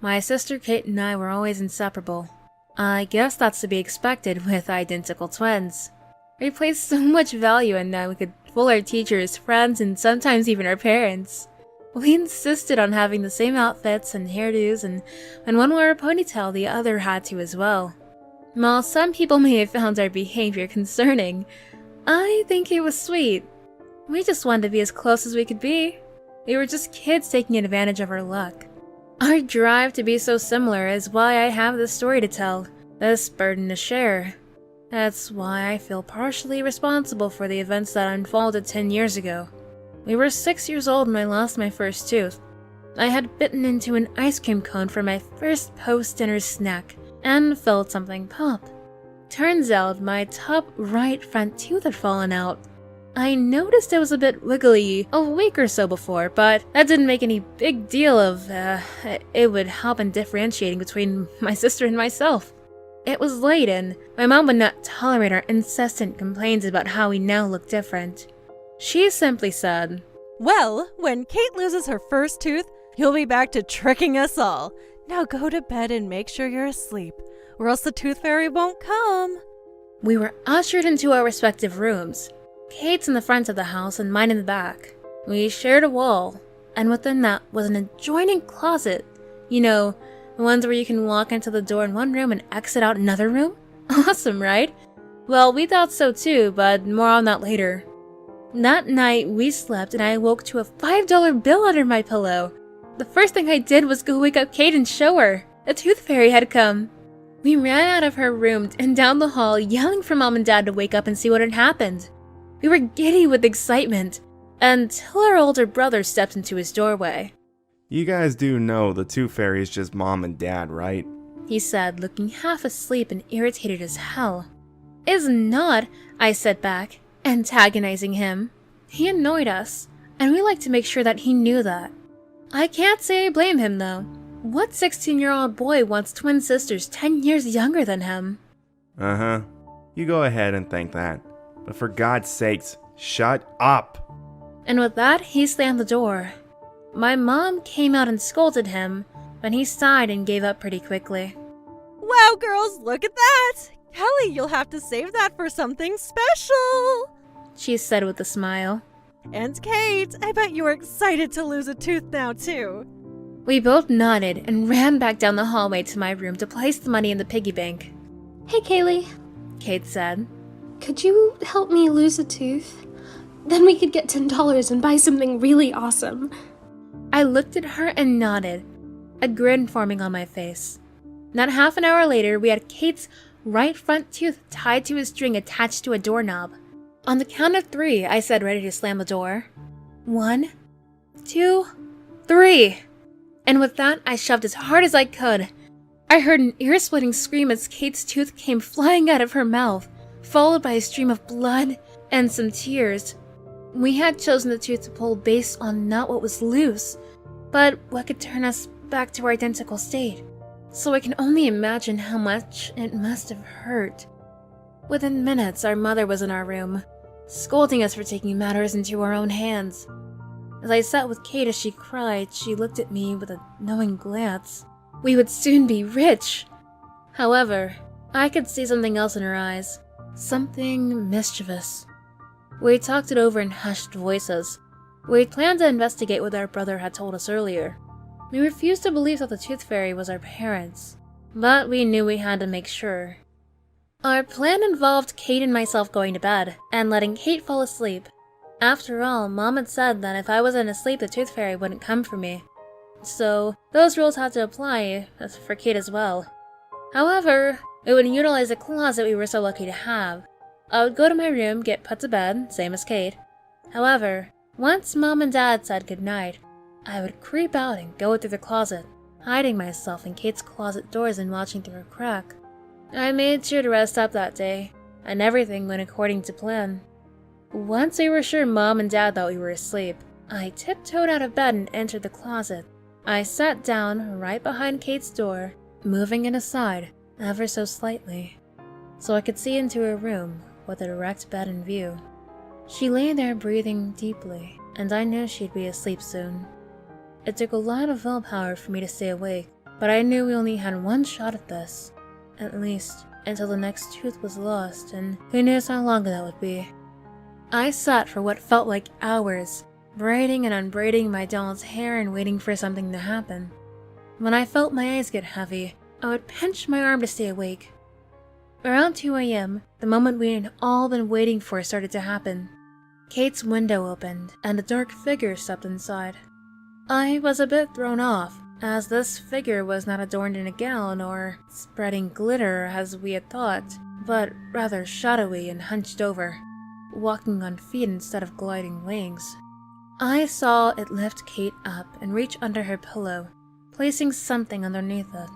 My sister Kate and I were always inseparable. I guess that's to be expected with identical twins. We placed so much value in that we could fool our teachers, friends, and sometimes even our parents. We insisted on having the same outfits and hairdos, and when one wore a ponytail, the other had to as well. While some people may have found our behavior concerning, I think it was sweet. We just wanted to be as close as we could be. We were just kids taking advantage of our luck. Our drive to be so similar is why I have this story to tell, this burden to share. That's why I feel partially responsible for the events that unfolded 10 years ago. We were 6 years old when I lost my first tooth. I had bitten into an ice cream cone for my first post-dinner snack and felt something pop. Turns out my top right front tooth had fallen out. I noticed it was a bit wiggly a week or so before, but that didn't make any big deal of it would help in differentiating between my sister and myself. It was late and my mom would not tolerate our incessant complaints about how we now look different. She simply said, "Well, when Kate loses her first tooth, you'll be back to tricking us all. Now go to bed and make sure you're asleep, or else the tooth fairy won't come." We were ushered into our respective rooms. Kate's in the front of the house and mine in the back. We shared a wall, and within that was an adjoining closet. You know, the ones where you can walk into the door in one room and exit out another room? Awesome, right? Well, we thought so too, but more on that later. That night, we slept and I awoke to a $5 bill under my pillow. The first thing I did was go wake up Kate and show her. The tooth fairy had come. We ran out of her room and down the hall, yelling for Mom and Dad to wake up and see what had happened. We were giddy with excitement, until our older brother stepped into his doorway. "You guys do know the tooth fairy is just Mom and Dad, right?" He said, looking half asleep and irritated as hell. "Is not," I said back, antagonizing him. He annoyed us, and we liked to make sure that he knew that. I can't say I blame him though. What 16-year-old boy wants twin sisters 10 years younger than him? Uh-huh. You go ahead and think that. But for God's sakes, shut up! And with that, he slammed the door. My mom came out and scolded him, but he sighed and gave up pretty quickly. "Wow, girls, look at that! Kelly, you'll have to save that for something special!" she said with a smile. "And Kate, I bet you are excited to lose a tooth now, too." We both nodded and ran back down the hallway to my room to place the money in the piggy bank. "Hey, Kaylee," Kate said. "Could you help me lose a tooth? Then we could get $10 and buy something really awesome." I looked at her and nodded, a grin forming on my face. Not half an hour later, we had Kate's right front tooth tied to a string attached to a doorknob. On the count of 3, I said, ready to slam the door. 1, 2, 3. And with that, I shoved as hard as I could. I heard an ear-splitting scream as Kate's tooth came flying out of her mouth, followed by a stream of blood and some tears. We had chosen the tooth to pull based on not what was loose, but what could turn us back to our identical state. So I can only imagine how much it must have hurt. Within minutes, our mother was in our room, scolding us for taking matters into our own hands. As I sat with Kate as she cried, she looked at me with a knowing glance. We would soon be rich. However, I could see something else in her eyes. Something mischievous. We talked it over in hushed voices. We planned to investigate what our brother had told us earlier. We refused to believe that the tooth fairy was our parents, but we knew we had to make sure. Our plan involved Kate and myself going to bed, and letting Kate fall asleep. After all, Mom had said that if I wasn't asleep, the tooth fairy wouldn't come for me. So, those rules had to apply for Kate as well. However, it would utilize a closet we were so lucky to have. I would go to my room, get put to bed, same as Kate. However, once Mom and Dad said goodnight, I would creep out and go through the closet, hiding myself in Kate's closet doors and watching through a crack. I made sure to rest up that day, and everything went according to plan. Once we were sure Mom and Dad thought we were asleep, I tiptoed out of bed and entered the closet. I sat down right behind Kate's door, moving it aside ever so slightly, so I could see into her room with a erect bed in view. She lay there breathing deeply, and I knew she'd be asleep soon. It took a lot of willpower for me to stay awake, but I knew we only had one shot at this. At least, until the next tooth was lost, and who knows how long that would be. I sat for what felt like hours, braiding and unbraiding my doll's hair and waiting for something to happen. When I felt my eyes get heavy, I would pinch my arm to stay awake. Around 2 a.m., the moment we had all been waiting for started to happen. Kate's window opened, and a dark figure stepped inside. I was a bit thrown off, as this figure was not adorned in a gown or spreading glitter as we had thought, but rather shadowy and hunched over, walking on feet instead of gliding wings. I saw it lift Kate up and reach under her pillow, placing something underneath it.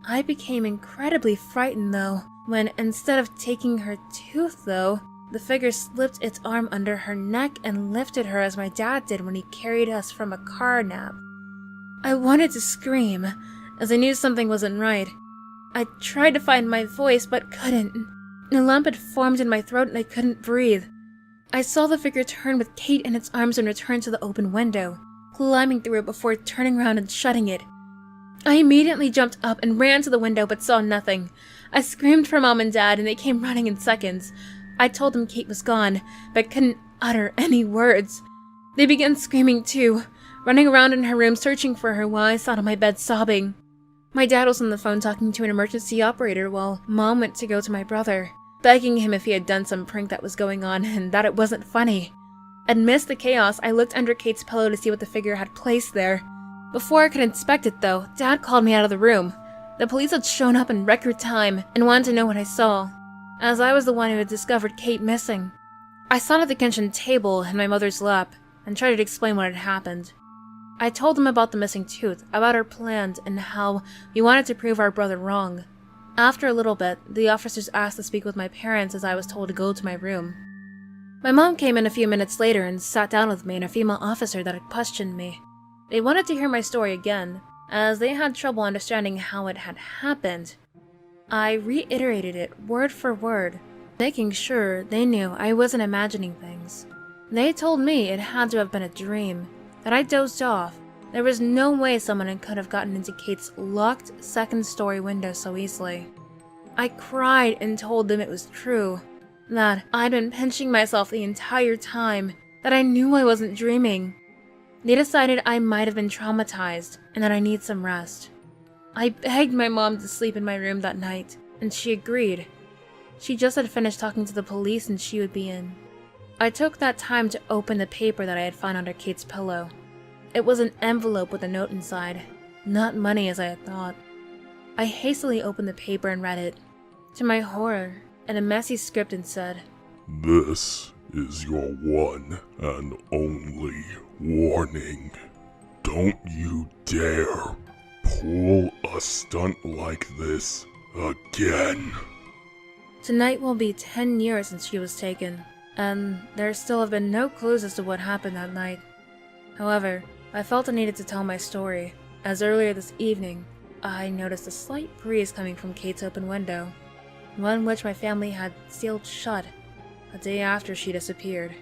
I became incredibly frightened though, when instead of taking her tooth though, the figure slipped its arm under her neck and lifted her as my dad did when he carried us from a car nap. I wanted to scream, as I knew something wasn't right. I tried to find my voice, but couldn't. A lump had formed in my throat and I couldn't breathe. I saw the figure turn with Kate in its arms and return to the open window, climbing through it before turning around and shutting it. I immediately jumped up and ran to the window but saw nothing. I screamed for Mom and Dad and they came running in seconds. I told them Kate was gone, but couldn't utter any words. They began screaming too, running around in her room searching for her while I sat on my bed sobbing. My dad was on the phone talking to an emergency operator while Mom went to go to my brother, begging him if he had done some prank that was going on and that it wasn't funny. Amidst the chaos, I looked under Kate's pillow to see what the figure had placed there. Before I could inspect it though, Dad called me out of the room. The police had shown up in record time and wanted to know what I saw, as I was the one who had discovered Kate missing. I sat at the kitchen table in my mother's lap and tried to explain what had happened. I told them about the missing tooth, about our plans, and how we wanted to prove our brother wrong. After a little bit, the officers asked to speak with my parents as I was told to go to my room. My mom came in a few minutes later and sat down with me and a female officer that had questioned me. They wanted to hear my story again, as they had trouble understanding how it had happened. I reiterated it word for word, making sure they knew I wasn't imagining things. They told me it had to have been a dream, that I dozed off. There was no way someone could have gotten into Kate's locked second-story window so easily. I cried and told them it was true, that I'd been pinching myself the entire time, that I knew I wasn't dreaming. They decided I might have been traumatized and that I need some rest. I begged my mom to sleep in my room that night, and she agreed. She just had finished talking to the police and she would be in. I took that time to open the paper that I had found under Kate's pillow. It was an envelope with a note inside, not money as I had thought. I hastily opened the paper and read it. To my horror, in a messy script it said, "This is your one and only warning. Don't you dare pull a stunt like this again." Tonight will be 10 years since she was taken, and there still have been no clues as to what happened that night. However, I felt I needed to tell my story, as earlier this evening, I noticed a slight breeze coming from Kate's open window, one which my family had sealed shut a day after she disappeared.